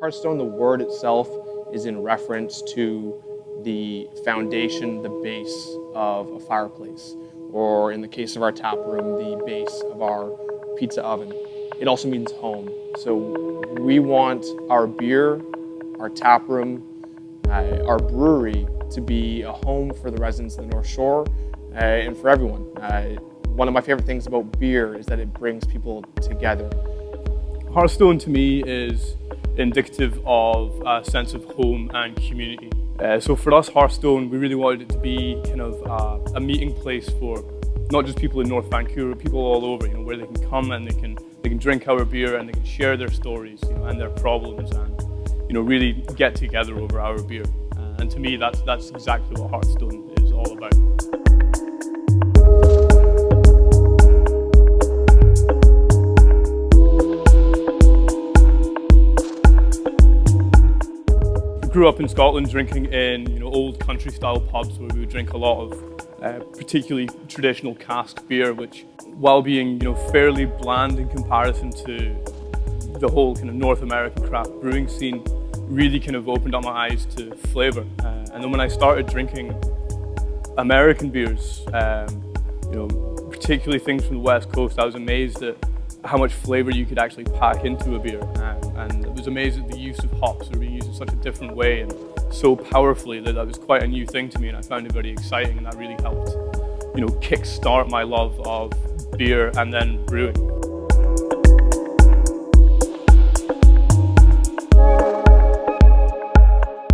Hearthstone, the word itself, is in reference to the foundation, the base of a fireplace, or in the case of our tap room, the base of our pizza oven. It also means home. So we want our beer, our tap room, our brewery to be a home for the residents of the North Shore and for everyone. One of my favorite things about beer is that it brings people together. Hearthstone to me is indicative of a sense of home and community. So for us, Hearthstone, we really wanted it to be kind of a meeting place for not just people in North Vancouver, but people all over, where they can come and they can drink our beer and they can share their stories, and their problems, and really get together over our beer. And to me, that's exactly what Hearthstone is all about. Grew up in Scotland drinking in old country style pubs where we would drink a lot of particularly traditional cask beer, which while being fairly bland in comparison to the whole kind of North American craft brewing scene, really kind of opened up my eyes to flavour. And then when I started drinking American beers, particularly things from the West Coast, I was amazed at how much flavour you could actually pack into a beer, and I was amazed at the use of hops were being used in such a different way and so powerfully that was quite a new thing to me, and I found it very exciting, and that really helped kick-start my love of beer and then brewing.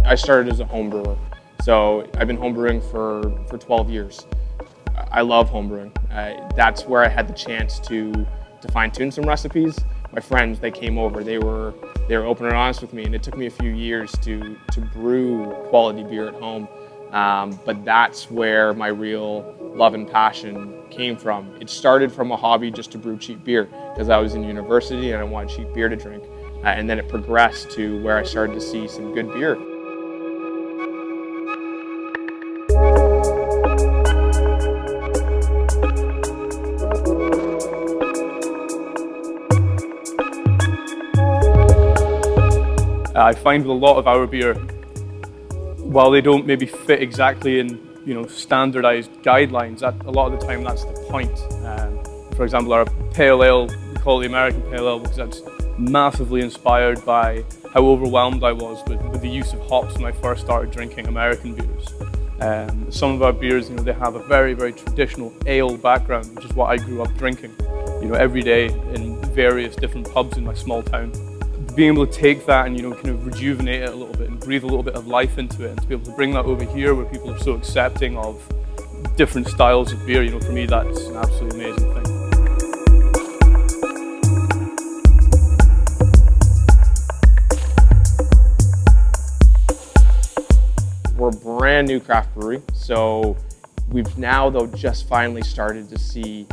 I started as a home brewer, so I've been homebrewing for 12 years. I love homebrewing. That's where I had the chance to fine-tune some recipes. My friends, they came over, they were open and honest with me, and it took me a few years to brew quality beer at home. But that's where my real love and passion came from. It started from a hobby just to brew cheap beer because I was in university and I wanted cheap beer to drink. And then it progressed to where I started to see some good beer. I find with a lot of our beer, while they don't maybe fit exactly in standardized guidelines, a lot of the time that's the point. For example, our pale ale, we call it the American pale ale because that's massively inspired by how overwhelmed I was with the use of hops when I first started drinking American beers. Some of our beers, they have a very, very traditional ale background, which is what I grew up drinking, every day in various different pubs in my small town. Being able to take that and kind of rejuvenate it a little bit and breathe a little bit of life into it, and to be able to bring that over here where people are so accepting of different styles of beer, for me that's an absolutely amazing thing. We're a brand new craft brewery, so we've now though just finally started to see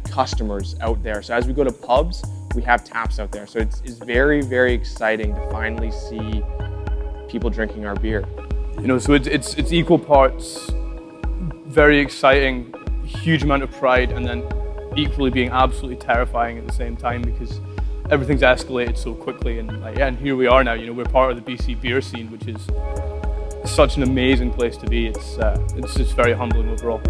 customers out there. So as we go to pubs, we have taps out there. So it's very, very exciting to finally see people drinking our beer. So it's equal parts very exciting, huge amount of pride, and then equally being absolutely terrifying at the same time because everything's escalated so quickly. And here we are now. We're part of the BC beer scene, which is such an amazing place to be. It's just very humbling overall.